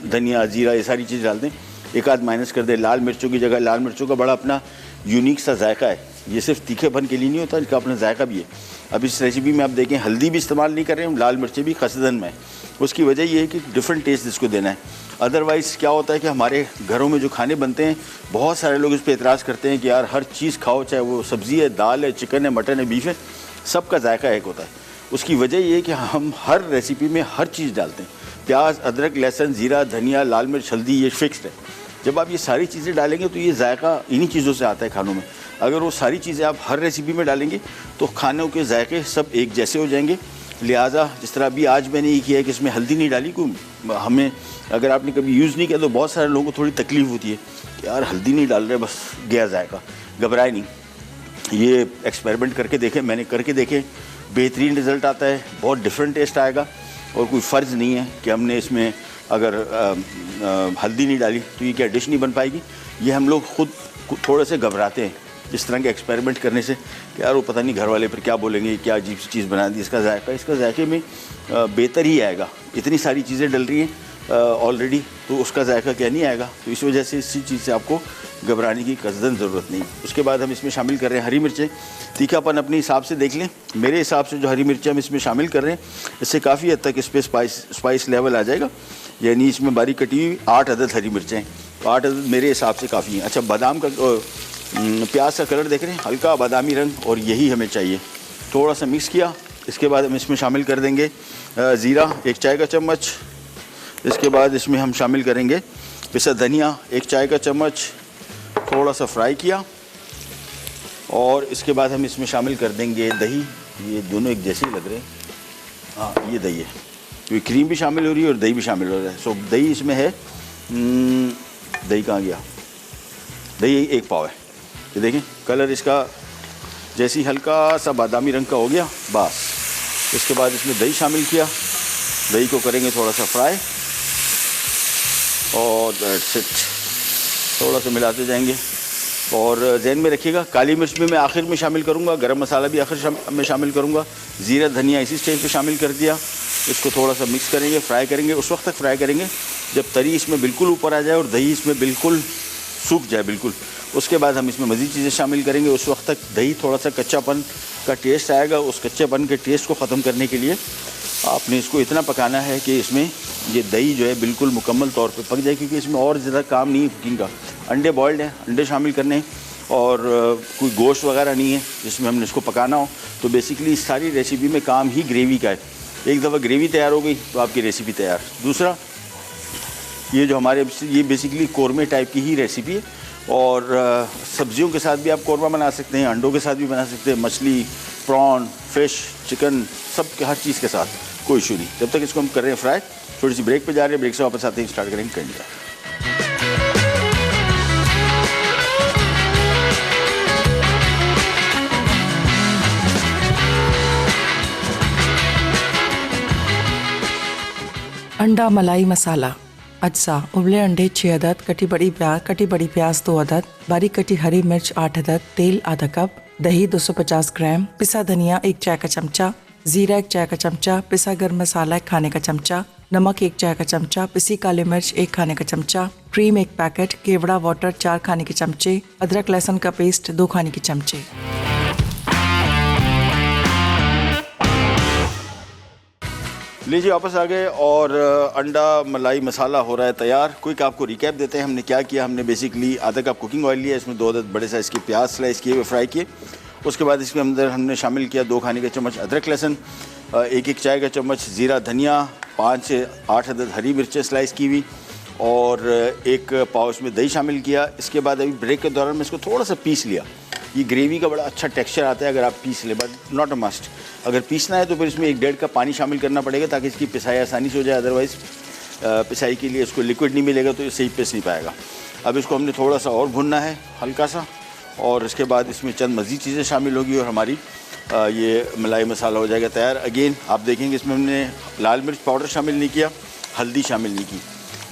धनिया जीरा ये सारी चीज़ डाल दें, एक आध माइनस कर दें। लाल मिर्चों की जगह, लाल मिर्चों का बड़ा अपना यूनिक सा जायका है, ये सिर्फ तीखेपन के लिए नहीं होता, इसका अपना जायका भी है। अब इस रेसिपी में आप देखें हल्दी भी इस्तेमाल नहीं कर रहे हैं, लाल मिर्चें भी कसदन में। उसकी वजह ये है कि डिफरेंट टेस्ट इसको देना है। अदरवाइज़ क्या होता है कि हमारे घरों में जो खाने बनते हैं, बहुत सारे लोग इस पर एतराज़ करते हैं कि यार हर चीज़ खाओ, चाहे वो सब्ज़ी है, दाल है, चिकन है, मटन है, बीफ है, सबका जायका एक होता है। उसकी वजह ये है कि हम हर रेसिपी में हर चीज़ डालते हैं। प्याज, अदरक, लहसुन, जीरा, धनिया, लाल मिर्च, हल्दी, ये फिक्स्ड है। जब आप ये सारी चीज़ें डालेंगे तो ये जायका इन्हीं चीज़ों से आता है खानों में। अगर वो सारी चीज़ें आप हर रेसिपी में डालेंगे तो खानों के जायके सब एक जैसे हो जाएंगे। लिहाजा जिस तरह अभी आज मैंने ये किया है कि इसमें हल्दी नहीं डाली, को हमें अगर आपने कभी यूज़ नहीं किया तो बहुत सारे लोगों को थोड़ी तकलीफ़ होती है कि यार हल्दी नहीं डाल रहे, बस गया जायका। घबराए नहीं, ये एक्सपेरिमेंट करके देखें, मैंने करके देखे, बेहतरीन रिज़ल्ट आता है, बहुत डिफरेंट टेस्ट आएगा। और कोई फ़र्ज़ नहीं है कि हमने इसमें अगर हल्दी नहीं डाली तो ये क्या डिश नहीं बन पाएगी। ये हम लोग खुद थोड़े से घबराते हैं इस तरह के एक्सपेरिमेंट करने से कि यार वो पता नहीं घर वाले फिर क्या बोलेंगे, क्या अजीब सी चीज़ बना दी। इसका जायके में बेहतर ही आएगा। इतनी सारी चीज़ें डल रही हैं ऑलरेडी, तो उसका जायका क्या नहीं आएगा। तो इस वजह से इसी चीज़ से आपको घबराने की कसदन ज़रूरत नहीं। उसके बाद हम इसमें शामिल कर रहे हैं हरी मिर्चें। तीखापन अपने हिसाब से देख लें। मेरे हिसाब से जो हरी मिर्चें हम इसमें शामिल कर रहे हैं, इससे काफ़ी हद तक इस पर स्पाइस लेवल आ जाएगा। यानी इसमें बारीक कटी हुई 8 अदद हरी मिर्चें, तो 8 अदद मेरे हिसाब से काफ़ी हैं। अच्छा, बादाम का प्याज का कलर देख रहे हैं, हल्का बादामी रंग, और यही हमें चाहिए। थोड़ा सा मिक्स किया, इसके बाद हम इसमें शामिल कर देंगे ज़ीरा 1 चाय का चम्मच। इसके बाद इसमें हम शामिल करेंगे पिसा धनिया 1 चाय का चम्मच, थोड़ा सा फ्राई किया। और इसके बाद हम इसमें शामिल कर देंगे दही। ये दोनों एक जैसे ही लग रहे हैं, हाँ ये दही है, क्योंकि क्रीम भी शामिल हो रही है और दही भी शामिल हो रहा है। सो दही इसमें है, दही कहाँ गया, दही 1 पाव है। ये देखें कलर इसका जैसे ही हल्का सा बादामी रंग का हो गया, बस इसके बाद इसमें दही शामिल किया। दही को करेंगे थोड़ा सा फ्राई, और दैट्स इट। थोड़ा सा मिलाते जाएंगे। और जहन में रखिएगा, काली मिर्च भी मैं आखिर में शामिल करूँगा, गरम मसाला भी आखिर में शामिल करूँगा, ज़ीरा धनिया इसी स्टेज पे शामिल कर दिया। इसको थोड़ा सा मिक्स करेंगे, फ्राई करेंगे। उस वक्त तक फ्राई करेंगे जब तरी इसमें बिल्कुल ऊपर आ जाए और दही इसमें बिल्कुल सूख जाए बिल्कुल। उसके बाद हम इसमें मज़ीद चीज़ें शामिल करेंगे। उस वक्त तक दही थोड़ा सा कच्चापन का टेस्ट आएगा। उस कच्चेपन के टेस्ट को ख़त्म करने के लिए आपने इसको इतना पकाना है कि इसमें ये दही जो है बिल्कुल मुकम्मल तौर पे पक जाए, क्योंकि इसमें और ज़्यादा काम नहीं है कुकिंग का। अंडे बॉयल्ड हैं, अंडे शामिल करने हैं, और कोई गोश्त वगैरह नहीं है जिसमें हमने इसको पकाना हो। तो बेसिकली इस सारी रेसिपी में काम ही ग्रेवी का है। एक दफ़ा ग्रेवी तैयार हो गई तो आपकी रेसिपी तैयार। दूसरा, ये जो हमारे ये बेसिकली कोरमे टाइप की ही रेसिपी है, और सब्जियों के साथ भी आप कौरमा बना सकते हैं, अंडों के साथ भी बना सकते हैं, मछली, प्रॉन, फिश, चिकन, सब के हर चीज़ के साथ कोई इशू नहीं। जब तक इसको हम कर रहे हैं फ्राई, थोड़ी सी ब्रेक पे जा रहे हैं, ब्रेक से वापस आते ही स्टार्ट करेंगे करने। अंडा मलाई मसाला अज्जा उबले अंडे 6 अदद, कटी बड़ी प्याज 2 अदद, बारीक कटी हरी मिर्च 8 अदद, तेल आधा कप, दही 250 ग्राम, पिसा धनिया 1 चाय का चमचा, जीरा 1 चाय का चमचा, पिसा गर्म मसाला 1 खाने का चमचा, नमक 1 चाय का चमचा, पिसी काली मिर्च 1 खाने का चमचा, क्रीम 1 पैकेट, केवड़ा वाटर 4 खाने के चमचे, अदरक लहसुन का पेस्ट 2 खाने के चमचे। लीजिए वापस आ गए और अंडा मलाई मसाला हो रहा है तैयार। क्विक आपको रिकैप देते हैं हमने क्या किया। हमने बेसिकली आधा कप कुकिंग ऑयल लिया, इसमें 2 अदद बड़े साइज़ के प्याज स्लाइस किए हुए फ्राई किए। उसके बाद इसके अंदर हमने शामिल किया 2 खाने के चम्मच अदरक लहसुन, 1 चाय का चम्मच ज़ीरा धनिया, 5 से 8 अदद हरी मिर्चें स्लाइस की हुई और 1 पाव इसमें दही शामिल किया। इसके बाद अभी ब्रेक के दौरान मैं इसको थोड़ा सा पीस लिया। ये ग्रेवी का बड़ा अच्छा टेक्सचर आता है अगर आप पीस ले, बट नॉट अ मस्ट। अगर पीसना है तो फिर इसमें 1 डेढ़ कप पानी शामिल करना पड़ेगा ताकि इसकी पिसाई आसानी से हो जाए, अदरवाइज़ पिसाई के लिए इसको लिक्विड नहीं मिलेगा तो ये सही पिस नहीं पाएगा। अब इसको हमने थोड़ा सा और भुनना है हल्का सा, और इसके बाद इसमें चंद मज़ीद चीज़ें शामिल होगी और हमारी ये मलाई मसाला हो जाएगा तैयार। अगेन आप देखेंगे इसमें हमने लाल मिर्च पाउडर शामिल नहीं किया, हल्दी शामिल नहीं की।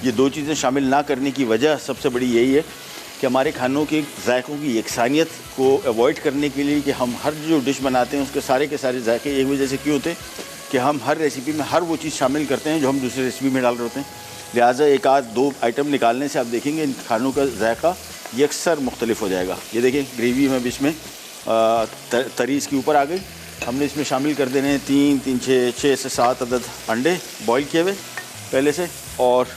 ये 2 चीज़ें शामिल ना करने की वजह सबसे बड़ी यही है कि हमारे खानों के जायकों की यकसानियत को अवॉइड करने के लिए कि हम हर जो डिश बनाते हैं उसके सारे के सारे जायके एक वजह से क्यों होते हैं कि हम हर रेसिपी में हर वो चीज़ शामिल करते हैं जो हम दूसरी रेसिपी में डाल रहे होते हैं। लिहाजा 1 आध 2 आइटम निकालने से आप देखेंगे इन खानों का जायका यकसर मुख्तलिफ हो जाएगा। ये देखें ग्रेवी में भी इसमें तरी इसके ऊपर आ गई। हमने इसमें शामिल कर देने हैं 3 6 से 7 अदद अंडे बॉईल किए हुए पहले से, और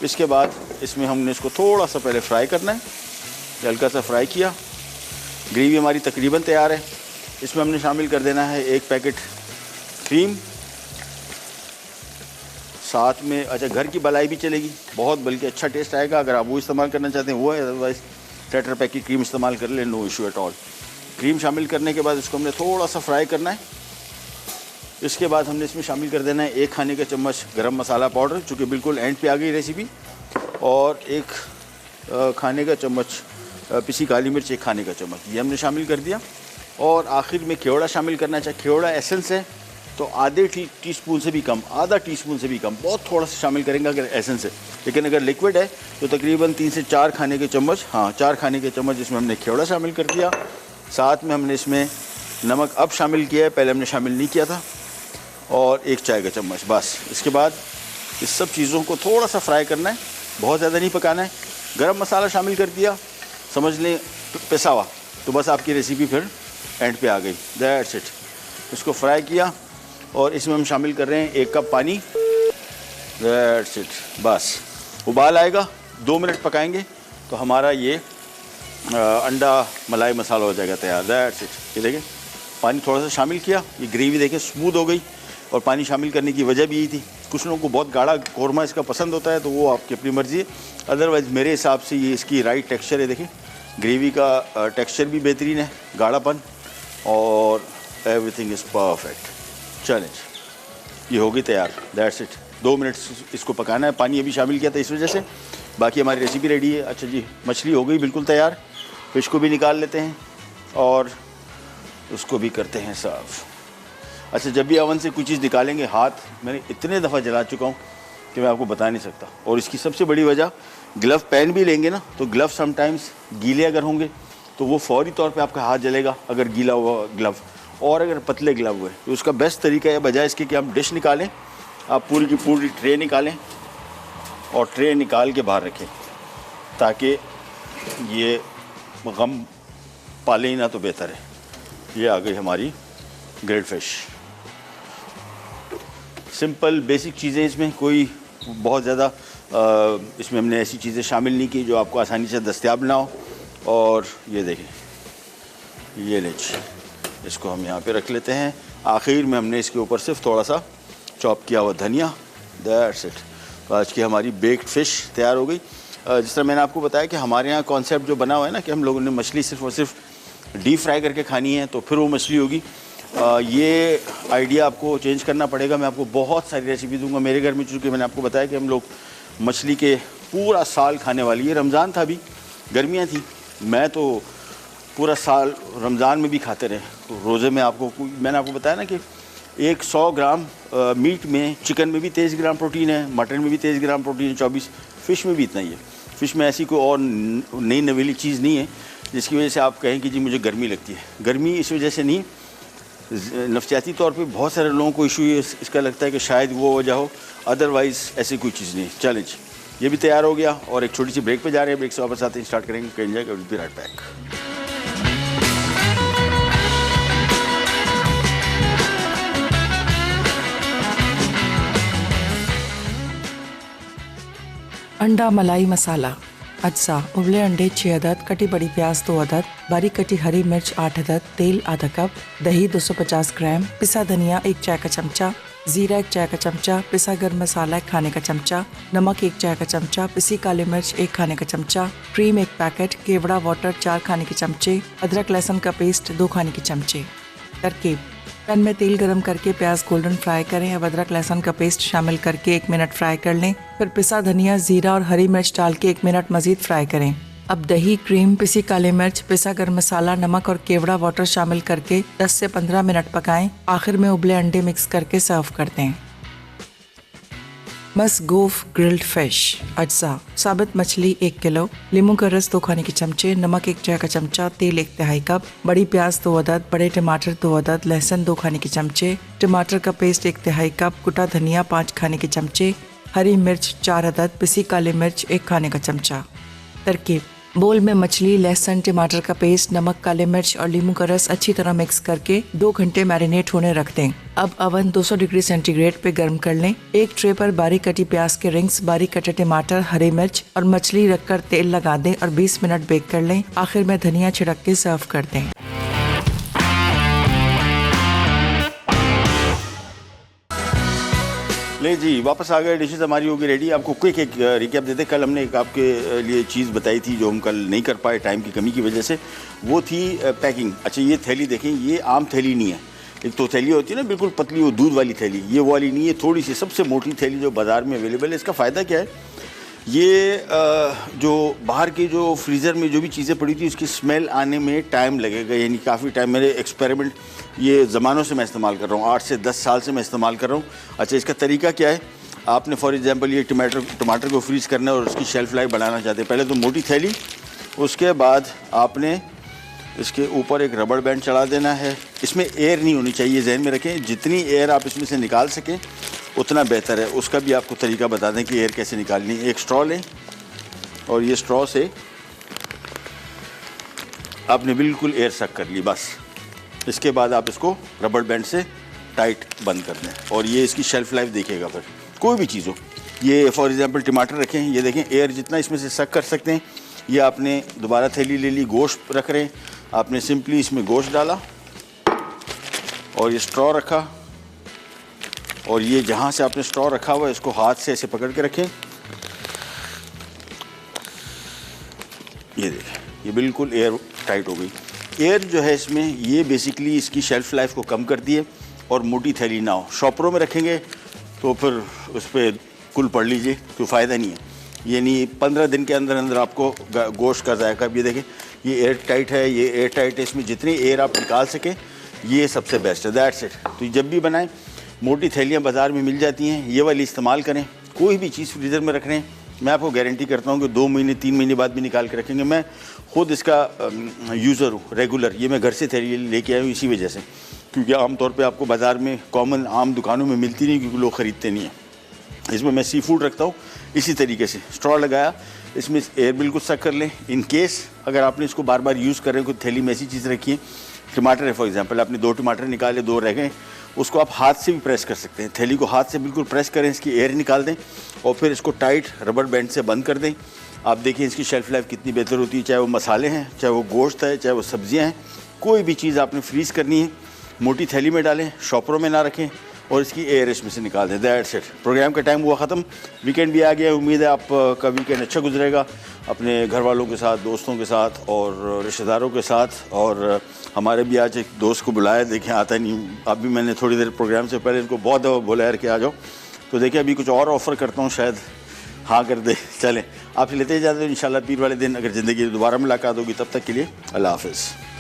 इसके बाद इसमें हमने इसको थोड़ा सा पहले फ्राई करना है। हल्का सा फ्राई किया, ग्रेवी हमारी तकरीबन तैयार है। इसमें हमने शामिल कर देना है 1 पैकेट क्रीम, साथ में अच्छा घर की मलाई भी चलेगी, बहुत बल्कि अच्छा टेस्ट आएगा अगर आप वो इस्तेमाल करना चाहते हैं वो है, अदरवाइज़ टेट्रा पैक की क्रीम इस्तेमाल कर लें, no issue at all. Cream शामिल करने के बाद इसको हमने थोड़ा सा फ्राई करना है। इसके बाद हमने इसमें शामिल कर देना है 1 खाने का चम्मच गरम मसाला पाउडर, चूँकि बिल्कुल एंड पे आ गई रेसिपी, और 1 खाने का चम्मच पिसी काली मिर्च, 1 खाने का चम्मच, ये हमने शामिल कर दिया। और आखिर में केवड़ा शामिल करना चाहिए। केवड़ा एसेंस है तो आधे टीस्पून से भी कम, आधा टीस्पून से भी कम, बहुत थोड़ा सा शामिल करेंगे अगर एसेंस है। लेकिन अगर लिक्विड है तो तकरीबन 3 से 4 खाने के चम्मच, 4 खाने के चम्मच इसमें हमने केवड़ा शामिल कर दिया। साथ में हमने इसमें नमक अब शामिल किया है, पहले हमने शामिल नहीं किया था, और 1 चाय का चम्मच, बस। इसके बाद इस सब चीज़ों को थोड़ा सा फ्राई करना है, बहुत ज़्यादा नहीं पकाना है। गरम मसाला शामिल कर दिया, समझ लें पिसा हुआ, तो बस आपकी रेसिपी फिर एंड पे आ गई, दैट्स इट। इसको फ्राई किया और इसमें हम शामिल कर रहे हैं 1 कप पानी, दैट्स इट। बस उबाल आएगा, 2 मिनट पकाएंगे तो हमारा ये अंडा मलाई मसाला हो जाएगा तैयार, दैट्स इट। ये देखें पानी थोड़ा सा शामिल किया, ये ग्रेवी देखें स्मूथ हो गई, और पानी शामिल करने की वजह भी यही थी। कुछ लोगों को बहुत गाढ़ा कौरमा इसका पसंद होता है तो वो आपकी अपनी मर्ज़ी है, अदरवाइज़ मेरे हिसाब से ये इसकी राइट टेक्सचर है। देखिए ग्रेवी का टेक्सचर भी बेहतरीन है, गाढ़ापन, और एवरीथिंग इज़ परफेक्ट। चलें ये होगी तैयार, दैट्स इट। 2 मिनट इसको पकाना है, पानी अभी शामिल किया था इस वजह से। बाकी हमारी रेसिपी रेडी है। अच्छा जी, मछली हो गई बिल्कुल तैयार, फिश को भी निकाल लेते हैं और उसको भी करते हैं सर्व। अच्छा, जब भी अवन से कुछ चीज़ निकालेंगे, हाथ मैंने इतने दफ़ा जला चुका हूँ कि मैं आपको बता नहीं सकता। और इसकी सबसे बड़ी वजह, ग्लव पेन भी लेंगे ना तो ग्लव समटाइम्स गीले अगर होंगे तो वो फौरी तौर पे आपका हाथ जलेगा अगर गीला हुआ ग्लव, और अगर पतले ग्लव हुए तो उसका बेस्ट तरीका है बजाय इसके कि हम डिश निकालें, आप पूरी की पूरी ट्रे निकालें और ट्रे निकाल के बाहर रखें ताकि ये गम पाले ही ना तो बेहतर है। ये आ गई हमारी ग्रिल्ड फिश। सिंपल बेसिक चीज़ें, इसमें कोई बहुत ज़्यादा इसमें हमने ऐसी चीज़ें शामिल नहीं की जो आपको आसानी से दस्तयाब ना हो। और ये देखें, ये लीजिए, इसको हम यहाँ पे रख लेते हैं। आखिर में हमने इसके ऊपर सिर्फ थोड़ा सा चॉप किया हुआ धनिया, दैट्स इट। तो आज की हमारी बेक्ड फ़िश तैयार हो गई। जिस तरह मैंने आपको बताया कि हमारे यहाँ कॉन्सेप्ट जो बना हुआ है ना कि हम लोगों ने मछली सिर्फ और सिर्फ डीप फ्राई करके खानी है तो फिर वो मछली होगी। ये आइडिया आपको चेंज करना पड़ेगा। मैं आपको बहुत सारी रेसिपी दूंगा। मेरे घर में चूँकि मैंने आपको बताया कि हम लोग मछली के पूरा साल खाने वाली है। रमज़ान था, अभी गर्मियाँ थी, मैं तो पूरा साल रमज़ान में भी खाते रहे। तो रोज़े में मैंने आपको बताया ना कि 100 ग्राम मीट में, चिकन में भी 23 ग्राम प्रोटीन है, मटन में भी 23 ग्राम प्रोटीन है, 24, फ़िश में भी इतना ही है। फ़िश में ऐसी कोई और नई नवेली चीज़ नहीं है जिसकी वजह से आप कहें कि जी मुझे गर्मी लगती है। गर्मी इस वजह से नहीं, नफ्सियाती तौर पे बहुत सारे लोगों को इशू इसका लगता है कि शायद वो वजह हो, अदरवाइज़ ऐसी कोई चीज़ नहीं। चैलेंज ये भी तैयार हो गया और एक छोटी सी ब्रेक पे जा रहे हैं। ब्रेक से वापस आते हैं, स्टार्ट करेंगे। Enjoy will be right back. अंडा मलाई मसाला अज्जा: उबले अंडे 6 अदद, कटी बड़ी प्याज 2 अदद, बारीक कटी हरी मिर्च 8 अदद, तेल आधा कप, दही 250 ग्राम, पिसा धनिया 1 चाय का चमचा, जीरा 1 चाय का चमचा, पिसा गर्म मसाला 1 खाने का चमचा, नमक 1 चाय का चमचा, पिसी काली मिर्च 1 खाने का चमचा, क्रीम 1 पैकेट, केवड़ा वाटर 4 खाने के चमचे, अदरक लहसुन का पेस्ट 2 खाने के चमचे। तरकीब: पैन में तेल गरम करके प्याज गोल्डन फ्राई करें। अब अदरक लहसुन का पेस्ट शामिल करके 1 मिनट फ्राई कर लें। फिर पिसा धनिया, जीरा और हरी मिर्च डाल के 1 मिनट मजीद फ्राई करें। अब दही, क्रीम, पिसी काली मिर्च, पिसा गरम मसाला, नमक और केवड़ा वाटर शामिल करके 10 से 15 मिनट पकाएं। आखिर में उबले अंडे मिक्स करके सर्व कर दें। मसगोफ ग्रिल्ड फिश अज्जा: साबित मछली 1 किलो, नींबू का रस 2 खाने के चमचे, नमक 1 चाय का चमचा, तेल 1 तिहाई कप, बड़ी प्याज 2 अदद, बड़े टमाटर 2 अदद, लहसुन 2 खाने के चमचे, टमाटर का पेस्ट 1 तिहाई कप, कुटा धनिया 5 खाने के चमचे, हरी मिर्च 4 अदद, पिसी काली मिर्च 1 खाने का चमचा। तरकीब: बोल में मछली, लहसुन, टमाटर का पेस्ट, नमक, काली मिर्च और नींबू का रस अच्छी तरह मिक्स करके 2 घंटे मैरिनेट होने रख दें। अब अवन 200 डिग्री सेंटीग्रेड पे गर्म कर लें। एक ट्रे पर बारीक कटी प्याज के रिंग्स, बारीक कटे टमाटर, हरी मिर्च और मछली रखकर तेल लगा दें और 20 मिनट बेक कर लें। आखिर में धनिया छिड़क के सर्व कर दें। ले जी, वापस आ गए। डिशेज हमारी होगी रेडी। आपको क्विक एक रिकैप देते। कल हमने एक आपके लिए चीज़ बताई थी जो हम कल नहीं कर पाए टाइम की कमी की वजह से, वो थी पैकिंग। अच्छा, ये थैली देखें, ये आम थैली नहीं है। एक तो थैली होती है ना बिल्कुल पतली, वो दूध वाली थैली, ये वो वाली नहीं है, थोड़ी सी सबसे मोटी थैली जो बाज़ार में अवेलेबल है। इसका फ़ायदा क्या है, ये जो बाहर के जो फ्रीज़र में जो भी चीज़ें पड़ी थी उसकी स्मेल आने में टाइम लगेगा, यानी काफ़ी टाइम। मेरे एक्सपेरिमेंट ये ज़मानों से मैं इस्तेमाल कर रहा हूँ, 8 से 10 साल से मैं इस्तेमाल कर रहा हूँ। अच्छा, इसका तरीका क्या है, आपने फॉर एग्जांपल ये टमाटर को फ्रीज़ करना है और उसकी शेल्फ़ लाइफ बढ़ाना चाहते हैं। पहले तो मोटी थैली, उसके बाद आपने इसके ऊपर एक रबड़ बैंड चढ़ा देना है। इसमें एयर नहीं होनी चाहिए, जहन में रखें। जितनी एयर आप इसमें से निकाल सकें उतना बेहतर है। उसका भी आपको तरीका बता दें कि एयर कैसे निकालनी है। एक स्ट्रॉ लें और ये स्ट्रॉ से आपने बिल्कुल एयर सक कर ली, बस। इसके बाद आप इसको रबड़ बैंड से टाइट बंद कर दें और ये इसकी शेल्फ़ लाइफ देखेगा। फिर कोई भी चीज़ हो, ये फॉर एग्जांपल टमाटर रखें, ये देखें एयर जितना इसमें से सक कर सकते हैं। ये आपने दोबारा थैली ले ली, गोश्त रख रहे हैं, आपने सिंपली इसमें गोश्त डाला और ये स्ट्रॉ रखा और ये जहाँ से आपने स्ट्रॉ रखा हुआ है इसको हाथ से ऐसे पकड़ के रखें। ये देखें, ये बिल्कुल एयर टाइट हो गई। एयर जो है इसमें, ये बेसिकली इसकी शेल्फ़ लाइफ को कम करती है और मोटी थैली ना हो। शॉपरों में रखेंगे तो फिर उस पर कुल पढ़ लीजिए, कोई फ़ायदा नहीं है। यानी 15 दिन के अंदर अंदर आपको गोश्त का जायका, ये देखें ये एयर टाइट है, ये एयर टाइट है। इसमें जितनी एयर आप निकाल सकें ये सबसे बेस्ट है। That's it. तो जब भी बनाएं, मोटी थैलियाँ बाज़ार में मिल जाती हैं, ये वाली इस्तेमाल करें। कोई भी चीज़ फ्रीज़र में रख रहे हैं, मैं आपको गारंटी करता हूँ कि 2 महीने 3 महीने बाद भी निकाल के रखेंगे। मैं खुद इसका यूज़र हूँ, रेगुलर। ये मैं घर से थैली लेके आया हूँ इसी वजह से, क्योंकि आमतौर पे आपको बाज़ार में कॉमन आम दुकानों में मिलती नहीं, क्योंकि लोग ख़रीदते नहीं हैं। इसमें मैं सी फूड रखता हूँ इसी तरीके से। स्ट्रॉ लगाया, इसमें एयर बिल्कुल सक कर लें। इन केस अगर आपने इसको बार बार यूज़ कर रहे हैं, कोई थैली में ऐसी चीज़ रखी है, टमाटर है फॉर एग्जांपल, आपने 2 टमाटर निकाले, 2 रह गए, उसको आप हाथ से भी प्रेस कर सकते हैं। थैली को हाथ से बिल्कुल प्रेस करें, इसकी एयर निकाल दें और फिर इसको टाइट रबड़ बैंड से बंद कर दें। आप देखिए इसकी शेल्फ़ लाइफ कितनी बेहतर होती है। चाहे वो मसाले हैं, चाहे वो गोश्त है, चाहे वो सब्ज़ियाँ हैं, कोई भी चीज़ आपने फ्रीज़ करनी है, मोटी थैली में डालें, शॉपरों में ना रखें। और इसकी एयर इसमें से निकाल दें। That's it. प्रोग्राम का टाइम हुआ ख़त्म, वीकेंड भी आ गया। उम्मीद है आपका वीकेंड अच्छा गुजरेगा अपने घर वालों के साथ, दोस्तों के साथ और रिश्तेदारों के साथ। और हमारे भी आज एक दोस्त को बुलाया, देखें आता नहीं हूँ। अभी मैंने थोड़ी देर प्रोग्राम से पहले इनको बहुत दफ़ा बोला यार कि आ जाओ, तो देखिए अभी कुछ और ऑफ़र करता हूँ, शायद हाँ कर दे। चलें आपसे लेते ही जाते हैं इंशाल्लाह पीर वाले दिन, अगर ज़िंदगी दोबारा मुलाकात होगी। तब तक के लिए अल्लाह हाफ़िज़।